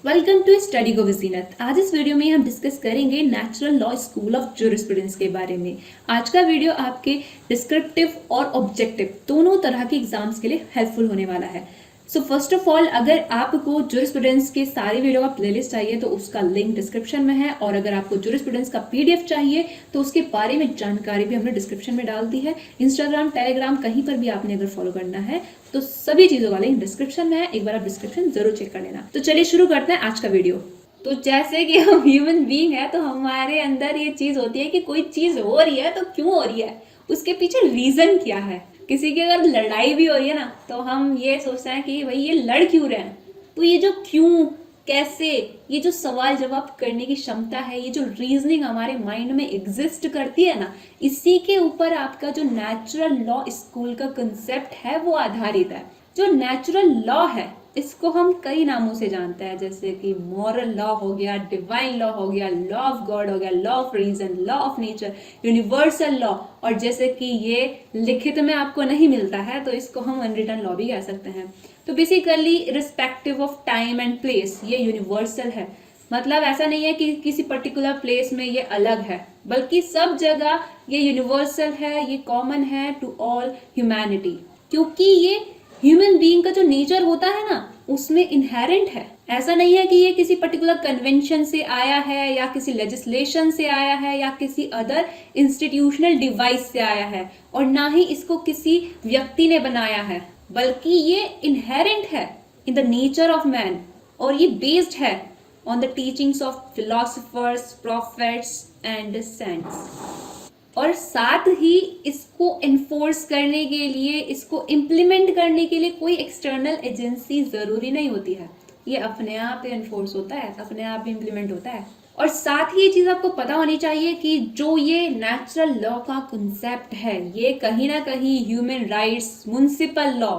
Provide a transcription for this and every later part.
Welcome to study गो विजीनत। आज इस video में हम डिस्कस करेंगे natural law school of jurisprudence के बारे में। आज का वीडियो आपके डिस्क्रिप्टिव और ऑब्जेक्टिव दोनों तरह के एग्जाम्स के लिए हेल्पफुल होने वाला है। सो फर्स्ट ऑफ ऑल, अगर आपको ज्यूरिस्प्रूडेंस के सारे वीडियो का प्लेलिस्ट चाहिए तो उसका लिंक डिस्क्रिप्शन में है, और अगर आपको ज्यूरिस्प्रूडेंस का पीडीएफ चाहिए तो उसके बारे में जानकारी भी हमने डिस्क्रिप्शन में डाल दी है। इंस्टाग्राम, टेलीग्राम, कहीं पर भी आपने अगर फॉलो करना है तो सभी चीजों का लिंक डिस्क्रिप्शन में है। एक बार आप डिस्क्रिप्शन जरूर चेक कर लेना। तो चलिए शुरू करते हैं आज का वीडियो। तो जैसे कि हम ह्यूमन बीइंग है तो हमारे अंदर ये चीज होती है कि कोई चीज हो रही है तो क्यों हो रही है, उसके पीछे रीजन क्या है। किसी की अगर लड़ाई भी हो रही है ना तो हम ये सोचते हैं कि भाई ये लड़ क्यों रहे हैं। तो ये जो क्यों, कैसे, ये जो सवाल जवाब करने की क्षमता है, ये जो रीजनिंग हमारे माइंड में एग्जिस्ट करती है ना, इसी के ऊपर आपका जो नेचुरल लॉ स्कूल का कंसेप्ट है वो आधारित है। जो नेचुरल लॉ है इसको हम कई नामों से जानते हैं, जैसे कि मॉरल लॉ हो गया, डिवाइन लॉ हो गया, लॉ ऑफ गॉड हो गया, law of reason, law of nature, universal law, और जैसे कि ये लिखित में आपको नहीं मिलता है तो इसको हम अनरिटन लॉ भी कह सकते हैं। तो basically respective of time and place ये यूनिवर्सल है। मतलब ऐसा नहीं है कि किसी पर्टिकुलर प्लेस में ये अलग है, बल्कि सब जगह ये यूनिवर्सल है, ये कॉमन है टू ऑल ह्यूमैनिटी, क्योंकि ये ह्यूमन बीइंग का जो नेचर होता है ना उसमें इनहेरेंट है। ऐसा नहीं है कि ये किसी पर्टिकुलर कन्वेंशन से आया है या किसी लेजिस्लेशन से आया है या किसी अदर इंस्टीट्यूशनल डिवाइस से आया है, और ना ही इसको किसी व्यक्ति ने बनाया है, बल्कि ये इनहेरेंट है in the nature of man, और ये बेस्ड है on the teachings of philosophers, profits and cents. और साथ ही इसको इन्फोर्स करने के लिए, इसको इम्प्लीमेंट करने के लिए कोई एक्सटर्नल एजेंसी जरूरी नहीं होती है। ये अपने आप इन्फोर्स होता है, अपने आप इम्प्लीमेंट होता है। और साथ ही ये चीज आपको पता होनी चाहिए कि जो ये नेचुरल लॉ का कंसेप्ट है ये कहीं ना कहीं ह्यूमन राइट्स, म्युनिसिपल लॉ,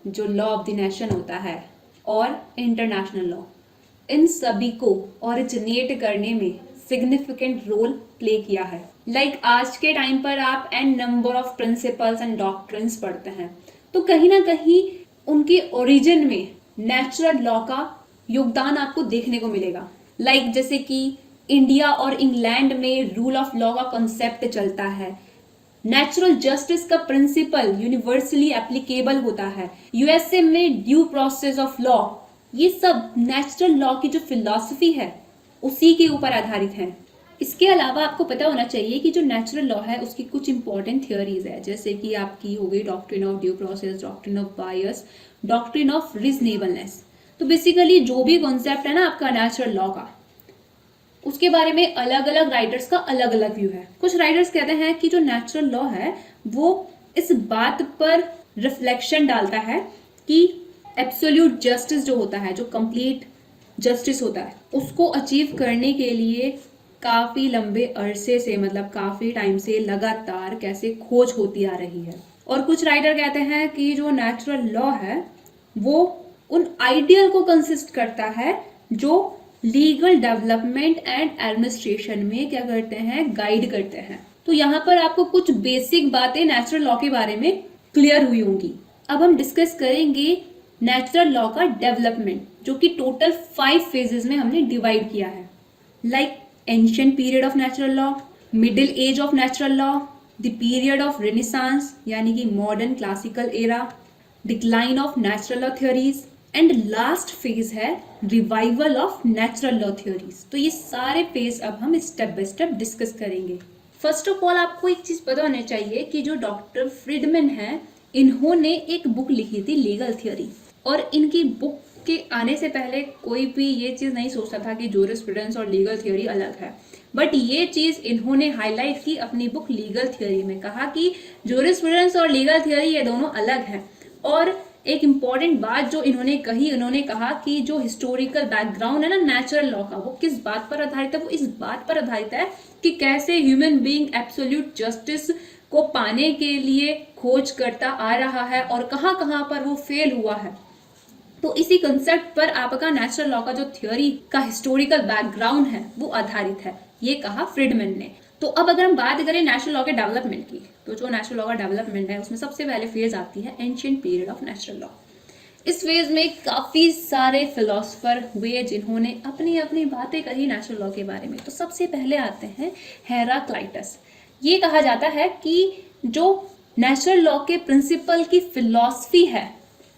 जो लॉ ऑफ द नेशन होता है, और इंटरनेशनल लॉ, इन सभी को ओरिजिनेट करने में सिग्निफिकेंट रोल प्ले किया है। आज के टाइम पर आप an number of principles and doctrines पढ़ते हैं तो कहीं ना कहीं उनके ओरिजिन में नेचुरल लॉ का योगदान आपको देखने को मिलेगा। जैसे कि इंडिया और इंग्लैंड में रूल ऑफ लॉ का कॉन्सेप्ट चलता है, नेचुरल जस्टिस का प्रिंसिपल यूनिवर्सली एप्लीकेबल होता है, यूएसए में ड्यू प्रोसेस ऑफ लॉ, ये सब नेचुरल लॉ की जो फिलॉसफी है उसी के ऊपर आधारित है। इसके अलावा आपको पता होना चाहिए कि जो नेचुरल लॉ है उसकी कुछ इंपॉर्टेंट थियोरीज है, जैसे कि आपकी हो गई doctrine of due process, doctrine of bias, doctrine of reasonableness. तो बेसिकली जो भी कॉन्सेप्ट है ना आपका नेचुरल लॉ का, उसके बारे में अलग अलग राइटर्स का अलग अलग व्यू है। कुछ राइटर्स कहते हैं कि जो नेचुरल लॉ है वो इस बात पर रिफ्लेक्शन डालता है कि एब्सोल्यूट जस्टिस जो होता है, जो कंप्लीट जस्टिस होता है, उसको अचीव करने के लिए काफी लंबे अरसे से, मतलब काफी टाइम से लगातार कैसे खोज होती आ रही है। और कुछ राइटर कहते हैं कि जो नेचुरल लॉ है वो उन आइडियल को कंसिस्ट करता है जो लीगल डेवलपमेंट एंड एडमिनिस्ट्रेशन में क्या करते हैं, गाइड करते हैं। तो यहाँ पर आपको कुछ बेसिक बातें नेचुरल लॉ के बारे में क्लियर हुई होंगी। अब हम डिस्कस करेंगे नेचुरल लॉ का डेवलपमेंट, जो कि टोटल 5 फेजेस में हमने डिवाइड किया है। Ancient period of natural law, middle age of natural law, the period of renaissance यानी कि modern classical era, decline of natural law theories, and last phase है revival of natural law theories. तो ये सारे phase अब हम step by step discuss करेंगे। First of all आपको एक चीज पता होना चाहिए कि जो डॉक्टर फ्रीडमैन है, इन्होंने एक बुक लिखी थी लीगल थ्योरी, और इनकी बुक के आने से पहले कोई भी ये चीज नहीं सोचता था कि ज्यूरिस्प्रूडेंस और लीगल थ्योरी अलग है। बट ये चीज इन्होंने हाईलाइट की अपनी बुक लीगल थ्योरी में, कहा कि ज्यूरिस्प्रूडेंस और लीगल थ्योरी ये दोनों अलग हैं। और एक इंपॉर्टेंट बात जो इन्होंने कही, उन्होंने कहा कि जो हिस्टोरिकल बैकग्राउंड है ना नेचुरल लॉ का, वो किस बात पर आधारित है, वो इस बात पर आधारित है कि कैसे ह्यूमन बीइंग एब्सोल्यूट जस्टिस को पाने के लिए खोज करता आ रहा है और कहाँ कहाँ पर वो फेल हुआ है। तो इसी कंसेप्ट पर आपका नेचुरल लॉ का जो थ्योरी का हिस्टोरिकल बैकग्राउंड है वो आधारित है, ये कहा फ्रीडमैन ने। तो अब अगर हम बात करें नेचुरल लॉ के डेवलपमेंट की, तो जो नेचुरल लॉ का डेवलपमेंट है उसमें सबसे पहले फेज आती है ancient period of natural law. इस फेज में काफी सारे फिलोसफर हुए जिन्होंने अपनी अपनी बातें कही नेचुरल लॉ के बारे में। तो सबसे पहले आते हैं हेराक्लाइटस। ये कहा जाता है कि जो नेचुरल लॉ के प्रिंसिपल की फिलॉसफी है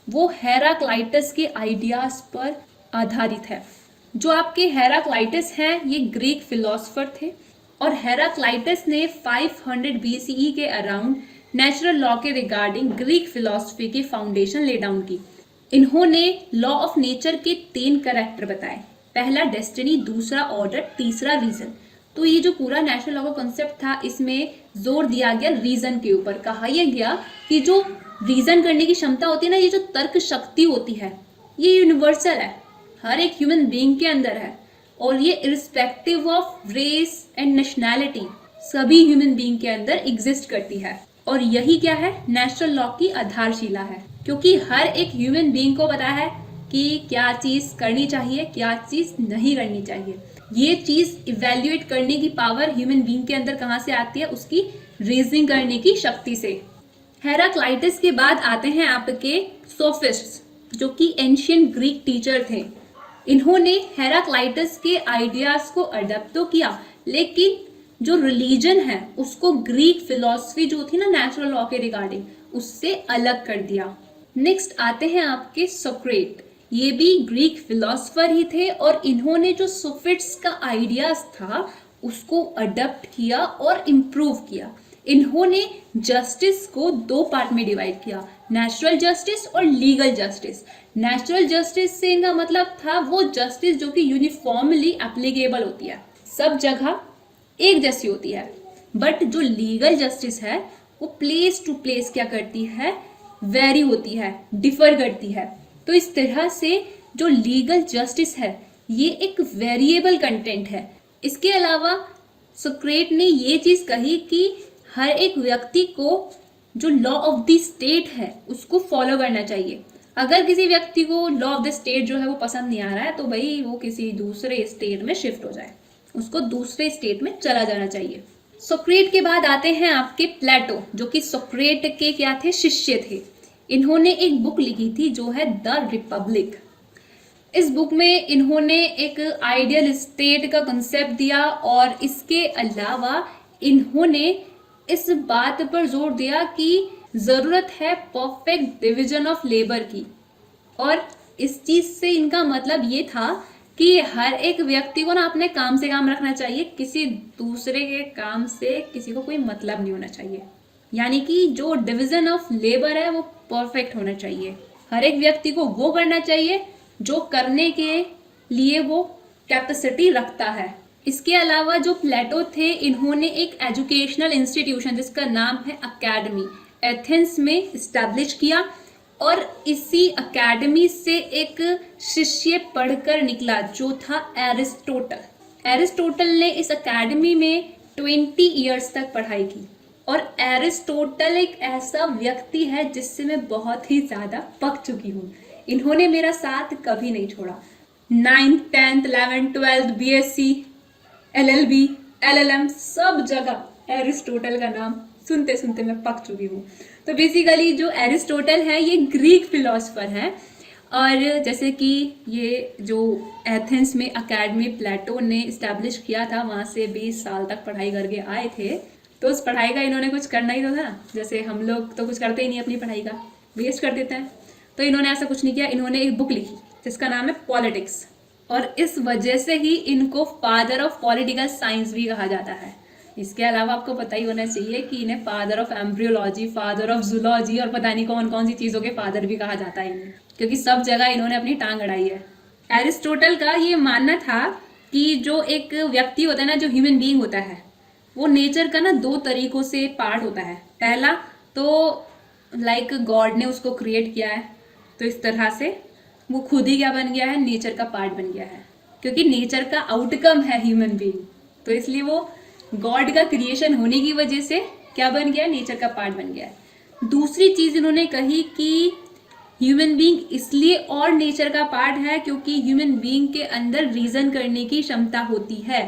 वो हेराक्लाइटस के आइडियाज पर आधारित है। जो आपके हेराक्लाइटस हैं ये ग्रीक फिलोसफर थे और हेराक्लाइटस ने 500 BCE के अराउंड नेचुरल लॉ के रिगार्डिंग ग्रीक फिलोसफी की फाउंडेशन ले डाउन की। इन्होंने लॉ ऑफ नेचर के 3 कैरेक्टर बताए, पहला डेस्टिनी, दूसरा ऑर्डर, तीसरा रीजन। तो ये जो पूरा नेचुरल लॉ का कॉन्सेप्ट था इसमें जोर दिया गया रीजन के ऊपर। कहा यह गया कि जो रीजन करने की क्षमता होती है ना, ये जो तर्क शक्ति होती है ये यूनिवर्सल है, हर एक ह्यूमन बीइंग के अंदर है और ये irrespective of race and nationality सभी ह्यूमन बीइंग के अंदर एग्जिस्ट करती है। और यही क्या है, नेचुरल लॉ की आधारशिला है, क्योंकि हर एक ह्यूमन बीइंग को पता है कि क्या चीज करनी चाहिए, क्या चीज नहीं करनी चाहिए। ये चीज इवेल्युएट करने की पावर ह्यूमन बीइंग के अंदर कहाँ से आती है, उसकी रीजनिंग करने की शक्ति से। हेराक्लाइटस के बाद आते हैं आपके सोफिस्ट्स, जो कि एंशियंट ग्रीक टीचर थे। इन्होंने हेराक्लाइटस के आइडियाज को अडॉप्ट तो किया, लेकिन जो रिलीजन है उसको ग्रीक फिलॉसफी जो थी ना नेचुरल लॉ के रिगार्डिंग, उससे अलग कर दिया। नेक्स्ट आते हैं आपके सोक्रेट। ये भी ग्रीक फिलोसफर ही थे और इन्होंने जो सोफिस्ट्स का आइडियाज था उसको अडॉप्ट किया और इम्प्रूव किया। इन्होंने जस्टिस को 2 पार्ट में डिवाइड किया, नेचुरल जस्टिस और लीगल जस्टिस। नेचुरल जस्टिस से इनका मतलब था वो जस्टिस जो कि यूनिफॉर्मली एप्लीकेबल होती है, सब जगह एक जैसी होती है। बट जो लीगल जस्टिस है वो प्लेस टू प्लेस क्या करती है, वेरी होती है, डिफर करती है। तो इस तरह से जो लीगल जस्टिस है ये एक वेरिएबल कंटेंट है। इसके अलावा सोक्रेट ने ये चीज कही कि हर एक व्यक्ति को जो लॉ ऑफ द स्टेट है उसको फॉलो करना चाहिए। अगर किसी व्यक्ति को लॉ ऑफ द स्टेट जो है वो पसंद नहीं आ रहा है तो भाई वो किसी दूसरे स्टेट में शिफ्ट हो जाए, उसको दूसरे स्टेट में चला जाना चाहिए। सोक्रेट के बाद आते हैं आपके प्लेटो, जो कि सोक्रेट के क्या थे, शिष्य थे। इन्होंने एक बुक लिखी थी जो है द रिपब्लिक। इस बुक में इन्होंने एक आइडियल स्टेट का कंसेप्ट दिया और इसके अलावा इन्होंने इस बात पर जोर दिया कि जरूरत है परफेक्ट डिवीजन ऑफ लेबर की। और इस चीज से इनका मतलब ये था कि हर एक व्यक्ति को ना अपने काम से काम रखना चाहिए, किसी दूसरे के काम से किसी को कोई मतलब नहीं होना चाहिए। यानी कि जो डिवीजन ऑफ लेबर है वो परफेक्ट होना चाहिए। हर एक व्यक्ति को वो करना चाहिए जो करने के लिए वो कैपेसिटी रखता है। इसके अलावा जो प्लेटो थे इन्होंने एक एजुकेशनल इंस्टीट्यूशन जिसका नाम है अकेडमी, एथेंस में इस्टेब्लिश किया और इसी अकेडमी से एक शिष्य पढ़कर निकला जो था एरिस्टोटल। एरिस्टोटल ने इस अकेडमी में 20 इयर्स तक पढ़ाई की और एरिस्टोटल एक ऐसा व्यक्ति है जिससे मैं बहुत ही ज्यादा पक चुकी हूँ। इन्होंने मेरा साथ कभी नहीं छोड़ा। 9th 10th 11th 12th BSc LLB LLM सब जगह एरिस्टोटल का नाम सुनते सुनते मैं पक चुकी हूँ। तो बेसिकली जो एरिस्टोटल है ये ग्रीक फिलोसफर है और जैसे कि ये जो एथेंस में अकेडमी प्लेटो ने इस्टेब्लिश किया था वहाँ से 20 साल तक पढ़ाई करके आए थे। तो उस पढ़ाई का इन्होंने कुछ करना ही तो था, जैसे हम लोग तो कुछ करते ही नहीं, अपनी पढ़ाई का वेस्ट कर देते हैं। तो इन्होंने ऐसा कुछ नहीं किया, इन्होंने एक बुक लिखी जिसका नाम है पॉलिटिक्स और इस वजह से ही इनको फादर ऑफ पॉलिटिकल साइंस भी कहा जाता है। इसके अलावा आपको पता ही होना चाहिए कि इन्हें father of embryology, father of zoology और पता नहीं कौन कौन सी चीज़ों के फादर भी कहा जाता है इन्हें, क्योंकि सब जगह इन्होंने अपनी टांग अड़ाई है। एरिस्टोटल का ये मानना था कि जो एक व्यक्ति होता है ना, जो ह्यूमन बीइंग होता है, वो नेचर का ना 2 तरीकों से पार्ट होता है। पहला तो लाइक गॉड ने उसको क्रिएट किया है, तो इस तरह से वो खुद ही क्या बन गया है, नेचर का पार्ट बन गया है, क्योंकि नेचर का आउटकम है ह्यूमन बीइंग, तो इसलिए वो गॉड का क्रिएशन होने की वजह से क्या बन गया, नेचर का पार्ट बन गया है। दूसरी चीज इन्होंने कही कि ह्यूमन बीइंग इसलिए और नेचर का पार्ट है क्योंकि ह्यूमन बीइंग के अंदर रीजन करने की क्षमता होती है,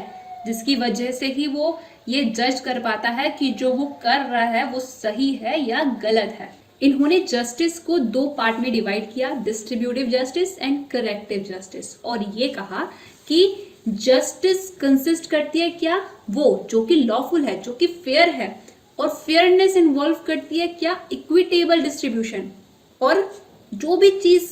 जिसकी वजह से ही वो ये जज कर पाता है कि जो वो कर रहा है वो सही है या गलत है। इन्होंने जस्टिस को दो पार्ट में डिवाइड किया, distributive justice and corrective justice, और ये कहा कि जस्टिस कंसिस्ट करती है क्या, वो जो कि लॉफुल है, जो कि फेयर है, और फेयरनेस इन्वॉल्व करती है क्या, इक्विटेबल डिस्ट्रीब्यूशन, और जो भी चीज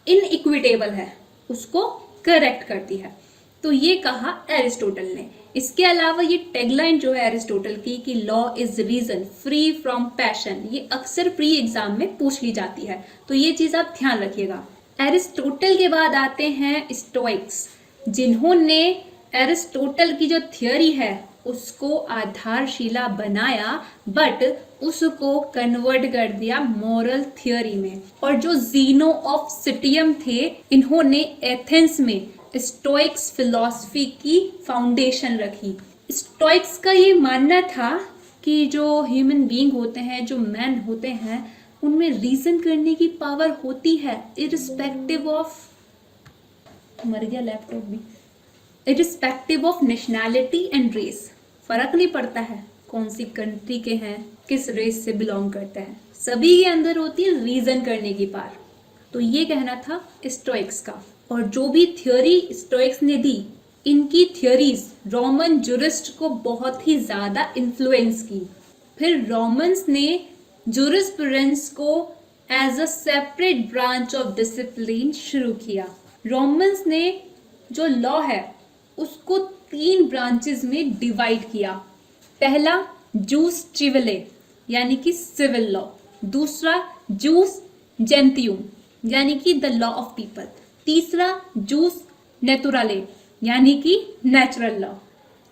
इनइक्विटेबल है उसको करेक्ट करती है। तो ये कहा एरिस्टोटल ने। इसके अलावा ये टैगलाइन जो है एरिस्टोटल की कि law is reason free from passion, ये अक्सर प्री एग्जाम में पूछ ली जाती है, तो ये चीज आप ध्यान रखिएगा। एरिस्टोटल के बाद आते हैं स्टोइक्स, जिन्होंने एरिस्टोटल की जो थियोरी है उसको आधारशिला बनाया, बट उसको कन्वर्ट कर दिया मॉरल थियोरी में। और जो जीनो ऑफ सिटियम थे, इन्होंने एथेंस में स्टोइक्स फिलॉसफी की फाउंडेशन रखी। स्टोइक्स का ये मानना था कि जो ह्यूमन बीइंग होते हैं, जो मैन होते हैं, उनमें रीजन करने की पावर होती है, इरिस्पेक्टिव ऑफ, मर गया लैपटॉप भी, irrespective of nationality and race. फर्क नहीं पड़ता है कौन सी कंट्री के हैं, किस रेस से बिलोंग करते हैं, सभी के अंदर होती है रीजन करने की पावर। तो ये कहना था स्टोइक्स का। और जो भी थ्योरी स्टोइक्स ने दी, इनकी थ्योरीज रोमन जुरिस्ट को बहुत ही ज्यादा इन्फ्लुएंस की। फिर रोमन्स ने जुरिस्प्रूडेंस को as a separate branch of discipline शुरू किया। रोमन्स ने जो लॉ है उसको 3 ब्रांचेस में डिवाइड किया। पहला जूस चिविले यानी कि सिविल लॉ, दूसरा जूस जेंतियुम यानी कि द लॉ ऑफ पीपल, तीसरा जूस नेचुरले यानी कि नेचुरल लॉ।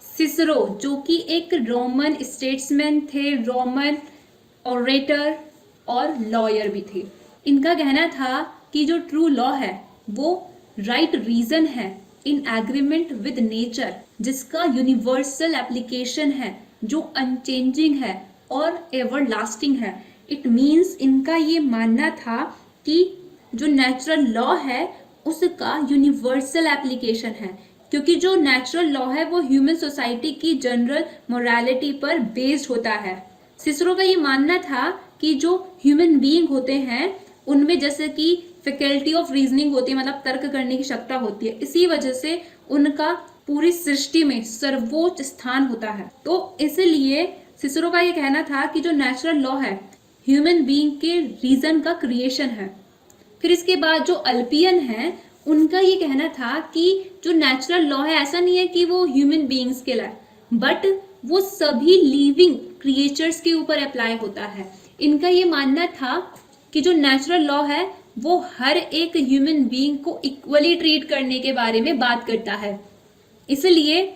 सिसरो जो कि एक रोमन स्टेट्समैन थे, रोमन ऑरेटर और लॉयर भी थे, इनका कहना था कि जो ट्रू लॉ है वो राइट रीजन है इन एग्रीमेंट विद नेचर, जिसका यूनिवर्सल एप्लीकेशन है, जो अनचेंजिंग है और एवर लास्टिंग है। इट मीन्स इनका ये मानना था कि जो नेचुरल लॉ है उसका यूनिवर्सल एप्लीकेशन है, क्योंकि जो नेचुरल लॉ है वो ह्यूमन सोसाइटी की जनरल मोरालिटी पर बेस्ड होता है। सिसरो का ये मानना था कि जो ह्यूमन बीइंग होते हैं उनमें जैसे कि फैकल्टी ऑफ रीजनिंग होती है, मतलब तर्क करने की क्षमता होती है, इसी वजह से उनका पूरी सृष्टि में सर्वोच्च स्थान होता है। तो इसलिए सिसरो का ये कहना था कि जो नेचुरल लॉ है ह्यूमन बीइंग के रीजन का क्रिएशन है। फिर इसके बाद जो अल्पियन है उनका ये कहना था कि जो नेचुरल लॉ है ऐसा नहीं है कि वो ह्यूमन बीइंग्स के लिए, बट वो सभी लिविंग क्रिएचर्स के ऊपर अप्लाई होता है। इनका ये मानना था कि जो नेचुरल लॉ है वो हर एक ह्यूमन बीइंग को इक्वली ट्रीट करने के बारे में बात करता है। इसलिए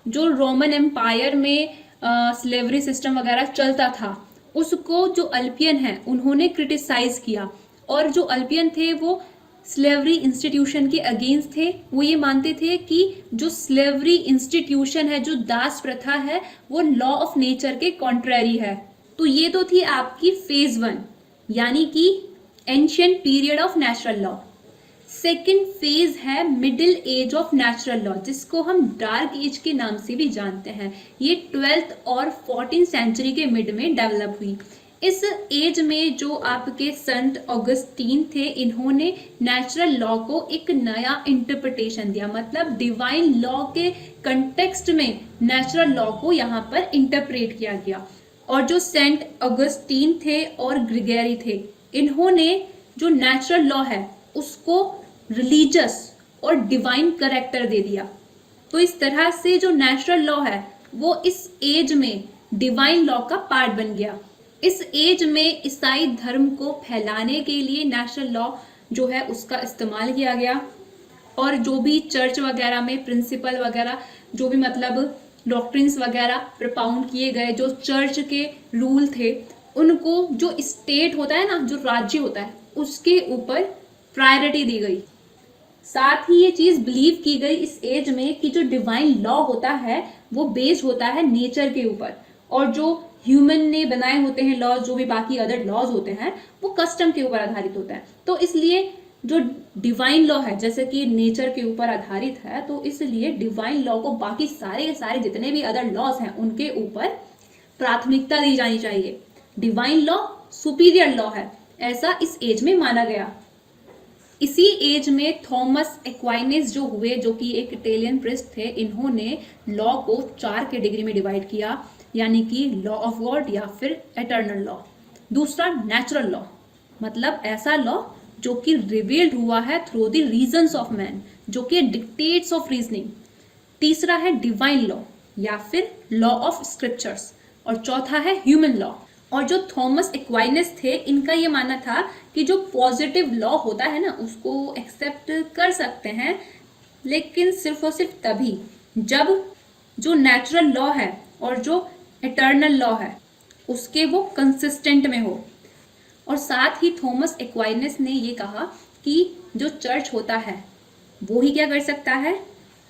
जो रोमन एम्पायर में स्लेवरी सिस्टम वगैरह चलता था उसको जो अल्पियन है उन्होंने क्रिटिसाइज किया, और जो अल्पियन थे वो स्लेवरी इंस्टीट्यूशन के अगेंस्ट थे। वो ये मानते थे कि जो स्लेवरी इंस्टीट्यूशन है, जो दास प्रथा है, वो लॉ ऑफ नेचर के कॉन्ट्ररी है। तो ये तो थी आपकी फेज 1 यानी कि ancient period of natural law. Second phase है middle age of natural law, जिसको हम डार्क एज के नाम से भी जानते हैं। ये 12th और 14th सेंचुरी के मिड में डेवलप हुई। इस एज में जो आपके संत ऑगस्टीन थे, इन्होंने नेचुरल लॉ को एक नया इंटरप्रिटेशन दिया, मतलब डिवाइन लॉ के कंटेक्स्ट में नेचुरल लॉ को यहाँ पर इंटरप्रेट किया गया। और जो सेंट ऑगस्टीन थे और ग्रिगोरी थे, इन्होंने जो नेचुरल लॉ है उसको रिलीजियस और डिवाइन करेक्टर दे दिया। तो इस तरह से जो नेचुरल लॉ है वो इस एज में डिवाइन लॉ का पार्ट बन गया। इस एज में ईसाई धर्म को फैलाने के लिए नेचुरल लॉ जो है उसका इस्तेमाल किया गया, और जो भी चर्च वगैरह में प्रिंसिपल वगैरह जो भी मतलब डॉक्ट्रिन्स वगैरह प्रपाउंड किए गए, जो चर्च के रूल थे, उनको जो स्टेट होता है ना, जो राज्य होता है, उसके ऊपर प्रायोरिटी दी गई। साथ ही ये चीज बिलीव की गई इस एज में कि जो डिवाइन लॉ होता है वो बेस्ड होता है नेचर के ऊपर, और जो ह्यूमन ने बनाए होते हैं लॉज, जो भी बाकी अदर लॉज होते हैं, वो कस्टम के ऊपर आधारित होता है। तो इसलिए जो डिवाइन लॉ है जैसे कि नेचर के ऊपर आधारित है, तो इसलिए डिवाइन लॉ को बाकी सारे के सारे जितने भी अदर लॉज हैं उनके ऊपर प्राथमिकता दी जानी चाहिए। डिवाइन लॉ सुपीरियर लॉ है, ऐसा इस एज में माना गया। इसी एज में थॉमस एक्वाइनेस जो हुए, जो कि एक इटालियन प्रिस्ट थे, इन्होंने लॉ को 4 कैटेगरी में डिवाइड किया, यानी कि लॉ ऑफ गॉड या फिर एटर्नल लॉ। दूसरा नेचुरल लॉ, मतलब ऐसा लॉ जो कि रिवील्ड हुआ है through the reasons of man, जो कि डिक्टेट्स ऑफ रीजनिंग। तीसरा है डिवाइन लॉ या फिर लॉ ऑफ स्क्रिप्चर्स, और चौथा है ह्यूमन लॉ। और जो थॉमस एक्वाइनेस थे, इनका ये मानना था कि जो पॉजिटिव लॉ होता है ना, उसको एक्सेप्ट कर सकते हैं, लेकिन सिर्फ और सिर्फ तभी जब जो नेचुरल लॉ है और जो इटर्नल लॉ है उसके वो कंसिस्टेंट में हो। और साथ ही थॉमस एक्वाइनेस ने ये कहा कि जो चर्च होता है वो ही क्या कर सकता है,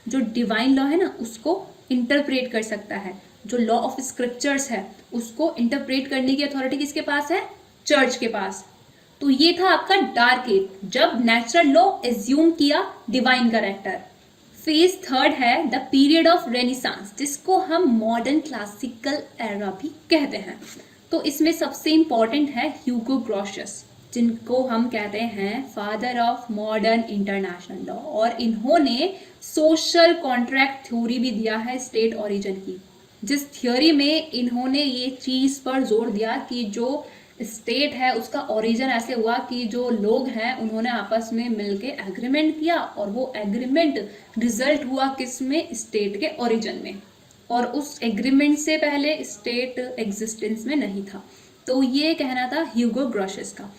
जो डिवाइन लॉ है ना उसको इंटरप्रेट कर सकता है। जो लॉ ऑफ स्क्रिप्चर्स है उसको इंटरप्रेट करने की अथॉरिटी किसके पास है, चर्च के पास। तो ये था आपका डार्क एज, जब नेचुरल लॉ एज्यूम किया डिवाइन कैरेक्टर। फेज थर्ड है द पीरियड ऑफ रेनिसांस, जिसको हम मॉडर्न क्लासिकल एरा भी कहते हैं। तो इसमें सबसे इंपॉर्टेंट है ह्यूगो ग्रोशियस, जिनको हम कहते हैं father of modern international law, और इन्होंने सोशल कॉन्ट्रैक्ट थ्योरी भी दिया है स्टेट ओरिजिन की, जिस थ्योरी में इन्होंने ये चीज पर जोर दिया कि जो स्टेट है उसका ओरिजिन ऐसे हुआ कि जो लोग हैं उन्होंने आपस में मिलके एग्रीमेंट किया, और वो एग्रीमेंट रिजल्ट हुआ किस में, स्टेट के ओरिजिन में, और उस एग्रीमेंट से पहले स्टेट एग्जिस्टेंस में नहीं था। तो ये कहना था ह्यूगो ग्रोशियस का।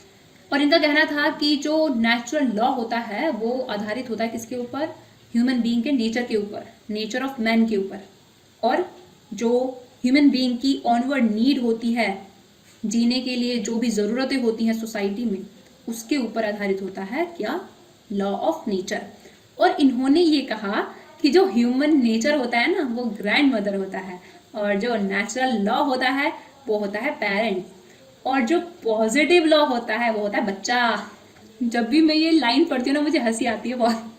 और इनका कहना था कि जो नेचुरल लॉ होता है वो आधारित होता है किसके ऊपर, ह्यूमन बीइंग के नेचर के ऊपर, नेचर ऑफ मैन के ऊपर, और जो ह्यूमन बीइंग की ऑनवर्ड नीड होती है जीने के लिए, जो भी ज़रूरतें होती हैं सोसाइटी में, उसके ऊपर आधारित होता है क्या, लॉ ऑफ नेचर। और इन्होंने ये कहा कि जो ह्यूमन नेचर होता है ना वो ग्रैंड मदर होता है, और जो नेचुरल लॉ होता है वो होता है पेरेंट, और जो पॉजिटिव लॉ होता है वो होता है बच्चा। जब भी मैं ये लाइन पढ़ती हूँ ना मुझे हंसी आती है बहुत।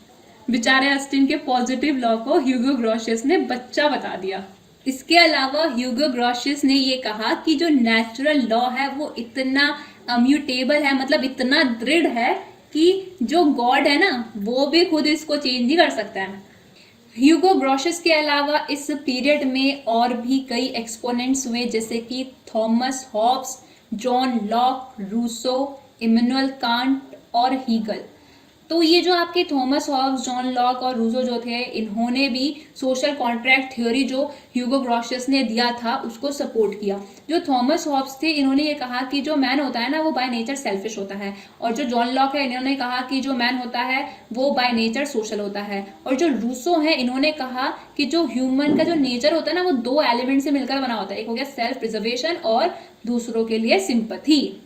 बेचारे अस्टिन के पॉजिटिव लॉ को ह्यूगो ग्रोशियस ने बच्चा बता दिया। इसके अलावा ह्यूगो ग्रोशियस ने ये कहा कि जो नेचुरल लॉ है वो इतना अम्यूटेबल है, मतलब इतना दृढ़ है कि जो गॉड है ना वो भी खुद इसको चेंज नहीं कर सकता है। ह्यूगो ग्रोशियस के अलावा इस पीरियड में और भी कई एक्सपोनेंट्स हुए, जैसे कि Thomas Hobbes, John Locke, Rousseau, Immanuel Kant और हीगल। तो ये जो आपके थॉमस हॉब्स, जॉन लॉक और रूसो जो थे, इन्होंने भी सोशल कॉन्ट्रैक्ट थ्योरी जो ह्यूगो ग्रोशियस ने दिया था उसको सपोर्ट किया। जो थॉमस हॉब्स थे इन्होंने ये कहा कि जो मैन होता है ना वो बाय नेचर सेल्फिश होता है, और जो जॉन लॉक है इन्होंने कहा कि जो मैन होता है वो बाय नेचर सोशल होता है, और जो रूसो है इन्होंने कहा कि जो ह्यूमन का जो नेचर होता है ना वो 2 एलिमेंट से मिलकर बना होता है, एक हो गया सेल्फ प्रिजर्वेशन और दूसरों के लिए सिंपैथी।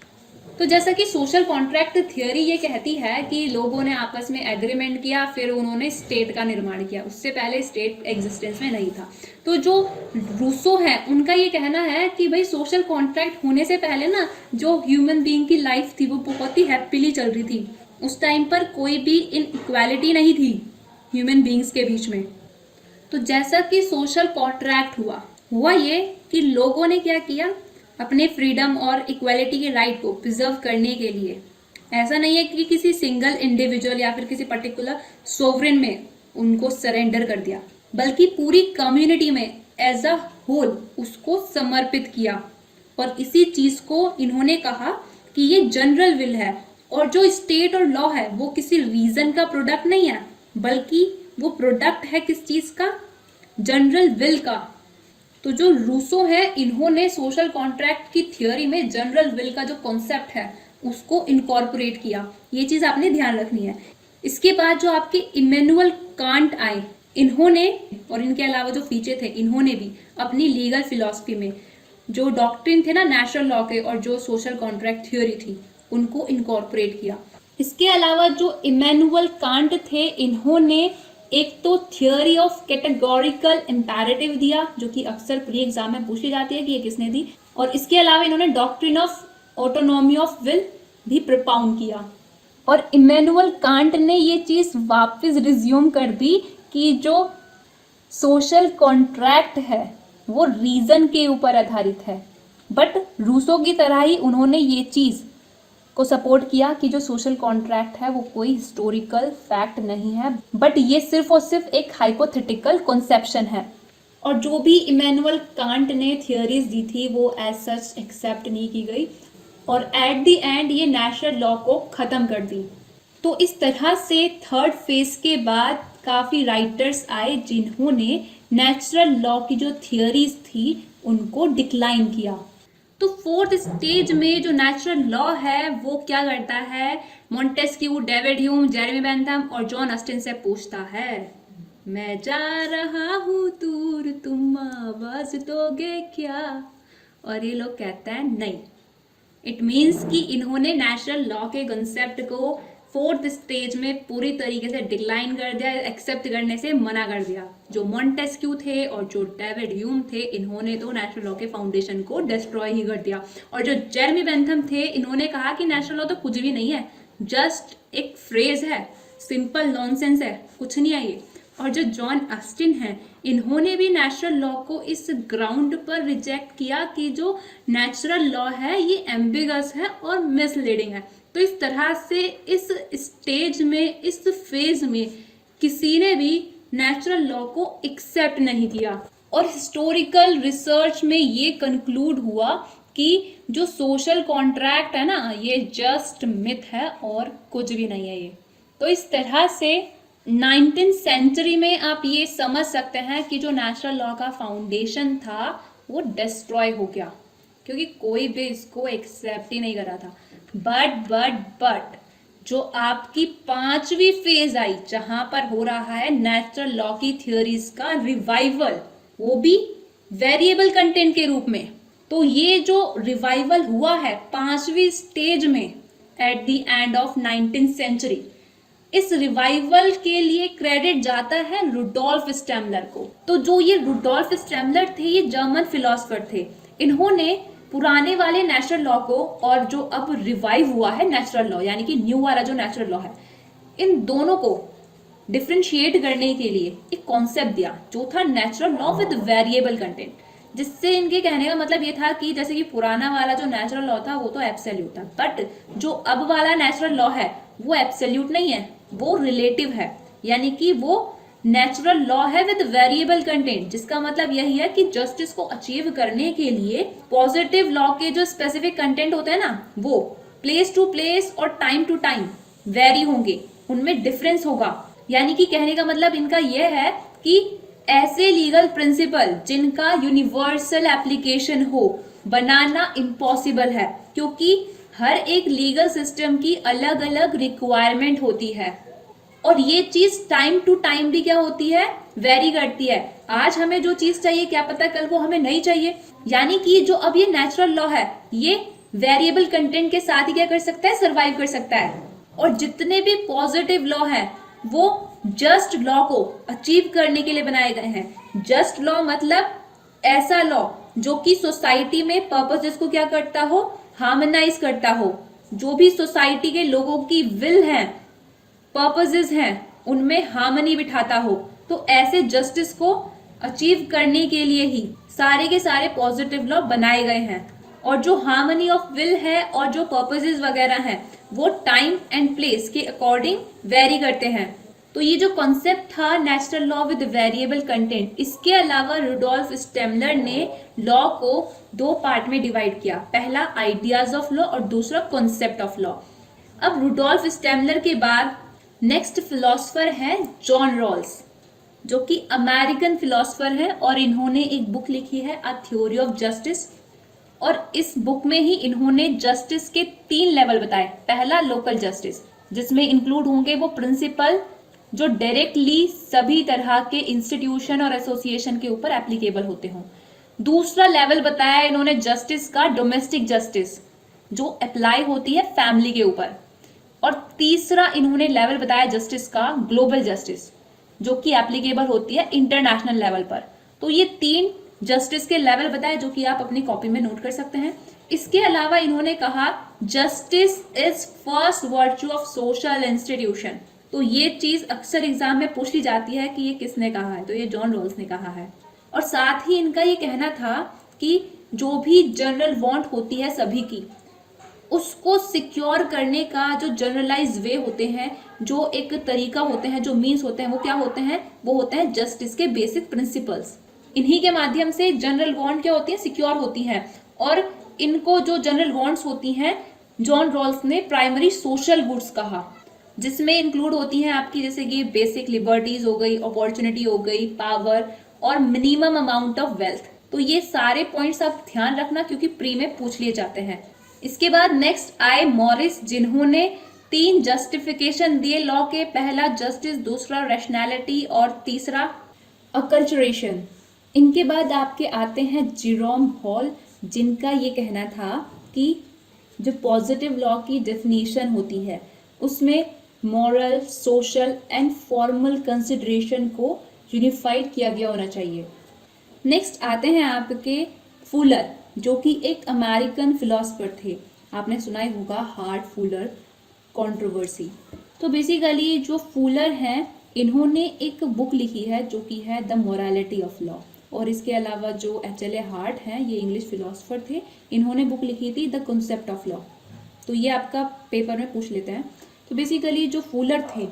तो जैसा कि सोशल कॉन्ट्रैक्ट थियोरी ये कहती है कि लोगों ने आपस में एग्रीमेंट किया, फिर उन्होंने स्टेट का निर्माण किया, उससे पहले स्टेट एग्जिस्टेंस में नहीं था। तो जो रूसो है उनका ये कहना है कि भाई सोशल कॉन्ट्रैक्ट होने से पहले ना जो ह्यूमन बीइंग की लाइफ थी वो बहुत ही हैप्पीली चल रही थी। उस टाइम पर कोई भी इनइक्वालिटी नहीं थी ह्यूमन बीइंग्स के बीच में। तो जैसा कि सोशल कॉन्ट्रैक्ट हुआ ये कि लोगों ने क्या किया, अपने फ्रीडम और इक्वालिटी के राइट को प्रिजर्व करने के लिए, ऐसा नहीं है कि किसी सिंगल इंडिविजुअल या फिर किसी पर्टिकुलर सोवरेन में उनको सरेंडर कर दिया, बल्कि पूरी कम्युनिटी में एज अ होल उसको समर्पित किया। और इसी चीज को इन्होंने कहा कि ये जनरल विल है, और जो स्टेट और लॉ है वो किसी रीजन का प्रोडक्ट नहीं है, बल्कि वो प्रोडक्ट है किस चीज का, जनरल विल का। तो जो रूसो है इन्होंने सोशल कॉन्ट्रैक्ट की थ्योरी में जनरल विल का जो कॉन्सेप्ट है उसको इनकॉर्पोरेट किया, ये चीज आपने ध्यान रखनी है। इसके बाद जो आपके इमैनुअल कांट आए, इन्होंने और इनके अलावा जो पीछे थे इन्होंने भी अपनी लीगल फिलॉसफी में जो डॉक्ट्रिन थे ना नेचुरल लॉ के और जो सोशल कॉन्ट्रैक्ट थ्योरी थी उनको इनकॉर्पोरेट किया। इसके अलावा जो इमैनुअल कांट थे इन्होंने एक तो थ्योरी ऑफ कैटेगोरिकल इंपैरेटिव दिया, जो कि अक्सर प्री एग्जाम में पूछी जाती है कि ये किसने दी, और इसके अलावा इन्होंने doctrine of autonomy of will भी प्रपाउंड किया। और इमैनुअल कांट ने ये चीज वापस रिज्यूम कर दी कि जो सोशल कॉन्ट्रैक्ट है वो रीजन के ऊपर आधारित है, बट रूसो की तरह ही उन्होंने ये चीज़ को सपोर्ट किया कि जो सोशल कॉन्ट्रैक्ट है वो कोई हिस्टोरिकल फैक्ट नहीं है, बट ये सिर्फ और सिर्फ एक हाइपोथेटिकल कॉन्सेप्शन है। और जो भी इमैनुअल कांट ने थियोरीज दी थी वो एज सच एक्सेप्ट नहीं की गई, और एट द एंड ये नेचुरल लॉ को ख़त्म कर दी। तो इस तरह से थर्ड फेज के बाद काफ़ी राइटर्स आए जिन्होंने नेचुरल लॉ की जो थियोरीज थी उनको डिक्लाइन किया। तो फोर्थ स्टेज में जो नेचुरल लॉ है वो क्या करता है, Montesquieu, David Hume, Jeremy Bentham और जॉन ऑस्टिन से पूछता है, मैं जा रहा हूँ दूर, तुम आवाज दोगे क्या? और ये लोग कहते हैं नहीं। इट मीन्स कि इन्होंने नेचुरल लॉ के कंसेप्ट को फोर्थ स्टेज में पूरी तरीके से डिक्लाइन कर दिया, एक्सेप्ट करने से मना कर दिया। जो मॉन्टेस्क्यू थे और जो डेविड ह्यूम थे इन्होंने तो नेचुरल लॉ के फाउंडेशन को डिस्ट्रॉय ही कर दिया, और जो जेरेमी बेंथम थे इन्होंने कहा कि नेचुरल लॉ तो कुछ भी नहीं है, जस्ट एक फ्रेज है, सिंपल नॉनसेंस है, कुछ नहीं है ये। और जो जॉन ऑस्टिन हैं इन्होंने भी नेचुरल लॉ को इस ग्राउंड पर रिजेक्ट किया कि जो नेचुरल लॉ है ये एम्बिगस है और मिसलीडिंग है। तो इस तरह से इस स्टेज में, इस फेज में किसी ने भी नेचुरल लॉ को एक्सेप्ट नहीं किया। और हिस्टोरिकल रिसर्च में ये कंक्लूड हुआ कि जो सोशल कॉन्ट्रैक्ट है ना ये जस्ट मिथ है और कुछ भी नहीं है ये। तो इस तरह से 19th सेंचुरी में आप ये समझ सकते हैं कि जो नेचुरल लॉ का फाउंडेशन था वो डिस्ट्रॉय हो गया, क्योंकि कोई भी इसको एक्सेप्ट ही नहीं करा था। बट जो आपकी पांचवी फेज आई जहां पर हो रहा है नेचुरल लॉ की थ्योरीज का रिवाइवल, वो भी वेरिएबल कंटेंट के रूप में। तो ये जो रिवाइवल हुआ है पांचवी स्टेज में at the end of 19th century, इस रिवाइवल के लिए क्रेडिट जाता है रुडोल्फ स्टेमलर को। तो जो ये रुडोल्फ स्टेमलर थे ये जर्मन फिलोसफर थे। इन्होंने पुराने वाले नेचुरल लॉ को और जो अब रिवाइव हुआ है नेचुरल लॉ यानी कि न्यू वाला जो नेचुरल लॉ है, इन दोनों को डिफ्रेंशिएट करने के लिए एक कॉन्सेप्ट दिया जो था natural law with variable content, जिससे इनके कहने का मतलब ये था कि जैसे कि पुराना वाला जो नेचुरल लॉ था वो तो एब्सोल्यूट था, बट जो अब वाला नेचुरल लॉ है वो एब्सोल्यूट नहीं है, वो रिलेटिव है, यानी कि वो नेचुरल लॉ है विद वेरिएबल कंटेंट, जिसका मतलब यही है कि जस्टिस को अचीव करने के लिए पॉजिटिव लॉ के जो स्पेसिफिक कंटेंट होते हैं ना वो प्लेस टू प्लेस और टाइम टू टाइम वेरी होंगे, उनमें डिफरेंस होगा। यानी कि कहने का मतलब इनका यह है कि ऐसे लीगल प्रिंसिपल जिनका यूनिवर्सल एप्लीकेशन हो बनाना इम्पॉसिबल है, क्योंकि हर एक लीगल सिस्टम की अलग अलग रिक्वायरमेंट होती है, और ये चीज टाइम टू टाइम भी क्या होती है, वेरी करती है। आज हमें जो चीज चाहिए क्या पता कल वो हमें नहीं चाहिए। यानी कि जो अब ये नेचुरल लॉ है ये वेरिएबल कंटेंट के साथ ही क्या कर सकता है, सर्वाइव कर सकता है। और जितने भी पॉजिटिव लॉ है वो जस्ट लॉ को अचीव करने के लिए बनाए गए हैं। जस्ट लॉ मतलब ऐसा लॉ जो कि सोसाइटी में पर्पसेस को क्या करता हो, हार्मोनाइज करता हो, जो भी सोसाइटी के लोगों की विल है, पर्पसेस हैं, उनमें हार्मनी बिठाता हो। तो ऐसे जस्टिस को अचीव करने के लिए ही सारे के सारे पॉजिटिव लॉ बनाए गए हैं, और जो हार्मनी ऑफ विल है और जो पर्पसेस वगैरह हैं वो टाइम एंड प्लेस के अकॉर्डिंग वेरी करते हैं। तो ये जो कॉन्सेप्ट था natural law with variable content, इसके अलावा रुडोल्फ स्टेमलर ने लॉ को दो पार्ट में डिवाइड किया, पहला आइडियाज ऑफ लॉ और दूसरा कॉन्सेप्ट ऑफ लॉ। अब रुडोल्फ स्टेमलर के बाद नेक्स्ट फिलोसफर है जॉन रॉल्स, जो कि अमेरिकन फिलोसफर है, और इन्होंने एक बुक लिखी है अ थ्योरी ऑफ जस्टिस। और इस बुक में ही इन्होंने जस्टिस के 3 लेवल बताए। पहला लोकल जस्टिस, जिसमें इंक्लूड होंगे वो प्रिंसिपल जो डायरेक्टली सभी तरह के इंस्टीट्यूशन और एसोसिएशन के ऊपर एप्लीकेबल होते हों। दूसरा लेवल बताया इन्होंने जस्टिस का डोमेस्टिक जस्टिस, जो अप्लाई होती है फैमिली के ऊपर। और तीसरा इन्होंने लेवल बताया जस्टिस का ग्लोबल जस्टिस, जो कि एप्लीकेबल होती है इंटरनेशनल लेवल पर। तो ये 3 जस्टिस के लेवल बताए जो कि आप अपनी कॉपी में नोट कर सकते हैं। इसके अलावा इन्होंने कहा justice is first virtue of social institution. तो ये चीज अक्सर एग्जाम में पूछ ली जाती है कि ये किसने कहा है, तो ये जॉन रॉल्स ने कहा है। और साथ ही इनका ये कहना था कि जो भी जनरल वांट होती है सभी की, उसको सिक्योर करने का जो जनरलाइज वे होते हैं, जो एक तरीका होते हैं, जो मीन्स होते हैं, वो क्या होते हैं? वो होते हैं जस्टिस के बेसिक प्रिंसिपल्स। इन्हीं के माध्यम से जनरल वांट क्या होती है? सिक्योर होती हैं। और इनको जो जनरल वांट्स होती हैं, जॉन रॉल्स ने प्राइमरी सोशल गुड्स कहा, जिसमें इंक्लूड होती हैं आपकी जैसे कि बेसिक लिबर्टीज हो गई, अपॉर्चुनिटी हो गई, पावर और मिनिमम अमाउंट ऑफ वेल्थ। तो ये सारे पॉइंट्स आप ध्यान रखना क्योंकि प्री में पूछ लिए जाते हैं। इसके बाद नेक्स्ट आए मॉरिस, जिन्होंने 3 जस्टिफिकेशन दिए लॉ के। पहला जस्टिस, दूसरा रैशनैलिटी और तीसरा अकल्चरेशन। इनके बाद आपके आते हैं जेरोम हॉल, जिनका ये कहना था कि जो पॉजिटिव लॉ की डेफिनेशन होती है उसमें moral, social and formal consideration को यूनिफाइड किया गया होना चाहिए। नेक्स्ट आते हैं आपके फुलर, जो कि एक अमेरिकन फिलोसफर थे। आपने सुना ही होगा हार्ट फुलर कंट्रोवर्सी। तो बेसिकली जो फुलर हैं, इन्होंने एक बुक लिखी है जो कि है द मोरालिटी ऑफ लॉ। और इसके अलावा जो एच.एल.ए. हार्ट हैं, ये इंग्लिश फिलोसफर थे, इन्होंने बुक लिखी थी द कॉन्सेप्ट ऑफ लॉ। तो ये आपका पेपर में पूछ लेते हैं। तो बेसिकली जो फुलर थे,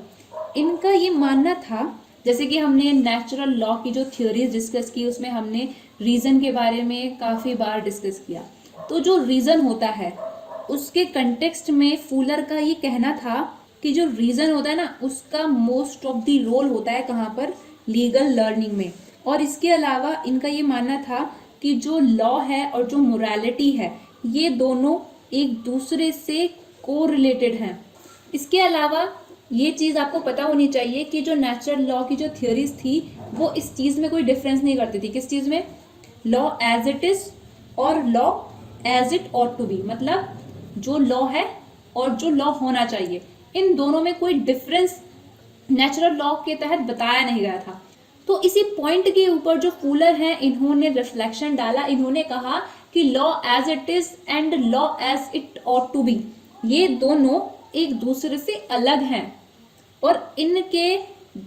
इनका ये मानना था, जैसे कि हमने नेचुरल लॉ की जो थ्योरीज डिस्कस की, उसमें हमने रीज़न के बारे में काफ़ी बार डिस्कस किया। तो जो रीज़न होता है उसके कंटेक्स्ट में फुलर का ये कहना था कि जो रीज़न होता है ना, उसका मोस्ट ऑफ द रोल होता है कहाँ पर? लीगल लर्निंग में। और इसके अलावा इनका ये मानना था कि जो लॉ है और जो मोरालिटी है, ये दोनों एक दूसरे से कोरिलेटेड हैं। इसके अलावा ये चीज़ आपको पता होनी चाहिए कि जो नेचुरल लॉ की जो थ्योरीज थी, वो इस चीज़ में कोई डिफरेंस नहीं करती थी। किस चीज़ में? लॉ एज इट इज और law as it ought to be, मतलब जो लॉ है और जो लॉ होना चाहिए, इन दोनों में कोई डिफरेंस नेचुरल लॉ के तहत बताया नहीं गया था। तो इसी पॉइंट के ऊपर जो फुलर हैं, इन्होंने रिफ्लेक्शन डाला। इन्होंने कहा कि law as it is and law as it ought to be, ये दोनों एक दूसरे से अलग हैं और इनके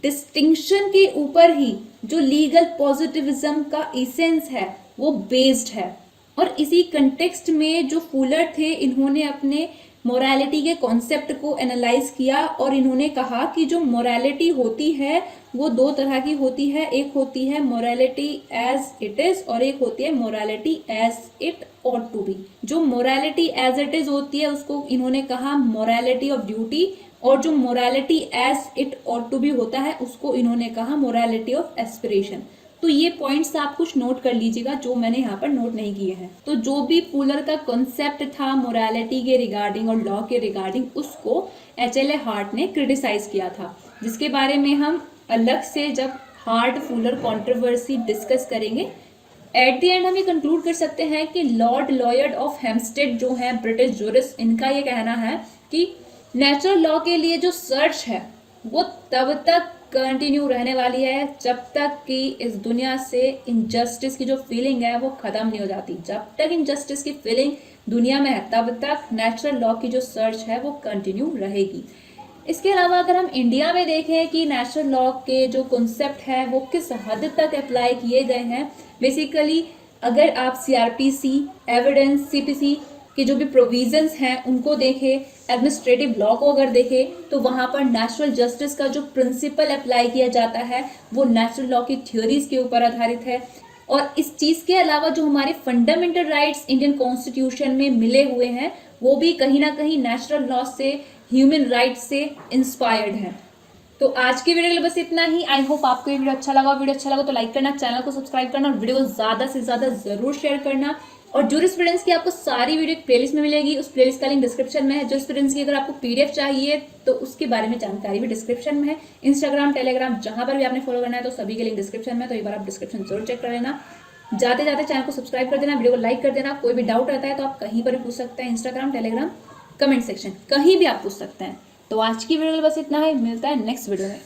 डिस्टिंक्शन के ऊपर ही जो लीगल पॉजिटिविज्म का एसेंस है वो बेस्ड है। और इसी कंटेक्स्ट में जो फुलर थे, इन्होंने अपने मोरालिटी के कॉन्सेप्ट को एनालाइज किया और इन्होंने कहा कि जो मोरालिटी होती है वो 2 तरह की होती है। एक होती है मोरालिटी एज इट इज और एक होती है morality as it ought to be. जो मोरालिटी एज इट इज होती है उसको इन्होंने कहा मोरालिटी ऑफ ड्यूटी, और जो morality as it ought to be होता है उसको इन्होंने कहा मोरालिटी ऑफ एस्पिरेशन। तो ये पॉइंट्स आप कुछ नोट कर लीजिएगा जो मैंने यहाँ पर नोट नहीं किए हैं। तो जो भी फुलर का कॉन्सेप्ट था मोरालिटी के रिगार्डिंग और लॉ के रिगार्डिंग, उसको एच.एल.ए. हार्ट ने क्रिटिसाइज किया था, जिसके बारे में हम अलग से जब हार्ट फुलर कंट्रोवर्सी डिस्कस करेंगे। एट द एंड हम ये कंक्लूड कर सकते हैं कि लॉर्ड लॉयड ऑफ हेम्स्टेड जो है ब्रिटिश जूरिस्ट, इनका ये कहना है कि नेचुरल लॉ के लिए जो सर्च है वो तब तक कंटिन्यू रहने वाली है जब तक कि इस दुनिया से इनजस्टिस की जो फीलिंग है वो खत्म नहीं हो जाती। जब तक इनजस्टिस की फीलिंग दुनिया में है तब तक नेचुरल लॉ की जो सर्च है वो कंटिन्यू रहेगी। इसके अलावा अगर हम इंडिया में देखें कि नेचुरल लॉ के जो कॉन्सेप्ट है वो किस हद तक अप्लाई किए गए हैं, बेसिकली अगर आप सीआरपीसी, एविडेंस, सीपीसी के जो भी प्रोविजंस हैं उनको देखें, एडमिनिस्ट्रेटिव लॉ को अगर देखें, तो वहाँ पर नेचुरल जस्टिस का जो प्रिंसिपल अप्लाई किया जाता है वो नेचुरल लॉ की थ्योरीज के ऊपर आधारित है। और इस चीज़ के अलावा जो हमारे फंडामेंटल राइट्स इंडियन कॉन्स्टिट्यूशन में मिले हुए हैं वो भी कहीं ना कहीं नेचुरल लॉ से, ह्यूमन राइट्स से इंस्पायर्ड है। तो आज की वीडियो के लिए बस इतना ही। आई होप आपको ये वीडियो अच्छा लगा। वीडियो अच्छा लगा तो लाइक करना, चैनल को सब्सक्राइब करना और वीडियो को ज़्यादा से ज़्यादा ज़रूर शेयर करना। और जूरिस्प्रूडेंस की आपको सारी वीडियो एक प्लेलिस्ट में मिलेगी, उस प्लेलिस्ट का लिंक डिस्क्रिप्शन में है। जूरिस्प्रूडेंस की अगर आपको पीडीएफ चाहिए तो उसके बारे में जानकारी भी डिस्क्रिप्शन में है। इंस्टाग्राम, टेलीग्राम, जहां पर भी आपने फॉलो करना है तो सभी के लिंक डिस्क्रिप्शन में, तो एक बार आप डिस्क्रिप्शन जरूर चेक कर लेना। जाते जाते चैनल को सब्सक्राइब कर देना, वीडियो को लाइक कर देना। कोई भी डाउट रहता है तो आप कहीं पर भी पूछ सकते हैं, इंस्टाग्राम, टेलीग्राम, कमेंट सेक्शन, कहीं भी आप पूछ सकते हैं। तो आज की वीडियो में बस इतना है, मिलता है नेक्स्ट वीडियो में।